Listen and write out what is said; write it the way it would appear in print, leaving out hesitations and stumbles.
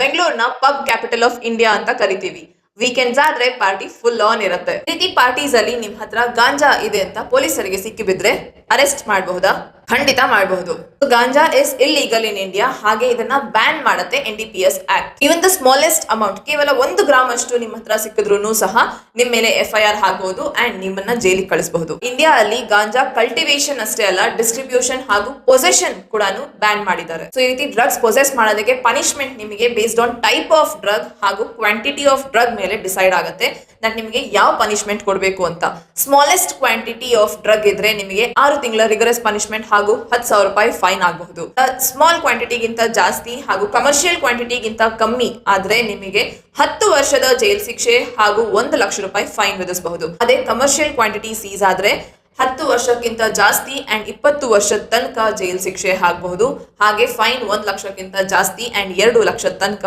ಬೆಂಗಳೂರಿನ pub capital of India ಅಂತ ಕರಿತೀವಿ. ವೀಕೆಂಡ್ಸ್ ಆದ್ರೆ ಪಾರ್ಟಿ ಫುಲ್ ಆನ್ ಇರುತ್ತೆ. ಈ ರೀತಿ ಪಾರ್ಟೀಸ್ ಅಲ್ಲಿ ನಿಮ್ ಹತ್ರ ಗಾಂಜಾ ಇದೆ ಅಂತ ಪೊಲೀಸರಿಗೆ ಸಿಕ್ಕಿ ಬಿದ್ರೆ ಅರೆಸ್ಟ್ ಮಾಡಬಹುದಾ? ಖಂಡಿತ ಮಾಡಬಹುದು. ಗಾಂಜಾ ಇಸ್ ಇಲ್ಲಿಗಲ್ ಇನ್ ಇಂಡಿಯಾ. ಹಾಗೆ ಇದನ್ನ ಬ್ಯಾನ್ ಮಾಡುತ್ತೆ NDPS act. Even the smallest amount, ಕೇವಲ 1 ಗ್ರಾಮ್ ಅಷ್ಟು ನಿಮ್ಮ ಹತ್ರ ಸಿಕ್ಕಿದ್ರು ಸಹ ನಿಮ್ ಮೇಲೆ FIR ಹಾಕಬಹುದು ಅಂಡ್ ನಿಮ್ಮನ್ನ ಜೈಲಿಗೆ ಕಳಿಸಬಹುದು. ಇಂಡಿಯಾ ಅಲ್ಲಿ ಗಾಂಜಾ ಕಲ್ಟಿವೇಶನ್ ಅಷ್ಟೇ ಅಲ್ಲ, ಡಿಸ್ಟ್ರಿಬ್ಯೂಷನ್ ಹಾಗೂ ಪೊಸೆಷನ್ ಕೂಡ ಬ್ಯಾನ್ ಮಾಡಿದ್ದಾರೆ. ಸೊ ಈ ರೀತಿ ಡ್ರಗ್ಸ್ ಪೊಸೆಸ್ ಮಾಡೋದಕ್ಕೆ ಪನಿಷ್ಮೆಂಟ್ ನಿಮಗೆ based on type of drug ಹಾಗೂ ಕ್ವಾಂಟಿಟಿ ಆಫ್ ಡ್ರಗ್ ಮೇಲೆ ಡಿಸೈಡ್ ಆಗುತ್ತೆ ದಟ್ ನಿಮಗೆ ಯಾವ ಪನಿಷ್ಮೆಂಟ್ ಕೊಡಬೇಕು ಅಂತ. ಸ್ಮಾಲೆಸ್ಟ್ ಕ್ವಾಂಟಿಟಿ ಆಫ್ ಡ್ರಗ್ ಇದ್ರೆ ನಿಮಗೆ 6 ತಿಂಗಳ ರಿಗರಸ್ ಪನಿಷ್ಮೆಂಟ್ ಹಾಗೂ 10,000 ರೂಪಾಯಿ ಫೈನ್ ಆಗಬಹುದು. ಸ್ಮಾಲ್ ಕ್ವಾಂಟಿಟಿಗಿಂತ ಜಾಸ್ತಿ ಹಾಗೂ ಕಮರ್ಷಿಯಲ್ ಕ್ವಾಂಟಿಟಿಗಿಂತ ಕಮ್ಮಿ ಆದ್ರೆ ನಿಮಗೆ 10 ವರ್ಷದ ಜೈಲ್ ಶಿಕ್ಷೆ ಹಾಗೂ 1 ಲಕ್ಷ ರೂಪಾಯಿ ಫೈನ್ ವಿಧಿಸಬಹುದು. ಅದೇ ಕಮರ್ಷಿಯಲ್ ಕ್ವಾಂಟಿಟಿ ಸೀಸ್ ಆದ್ರೆ 10 ವರ್ಷಕ್ಕಿಂತ ಜಾಸ್ತಿ ಅಂಡ್ 20 ವರ್ಷದ ತನಕ ಜೈಲ್ ಶಿಕ್ಷೆ ಆಗಬಹುದು. ಹಾಗೆ ಫೈನ್ 1 ಲಕ್ಷಕ್ಕಿಂತ ಜಾಸ್ತಿ ಅಂಡ್ 2 ಲಕ್ಷದ ತನಕ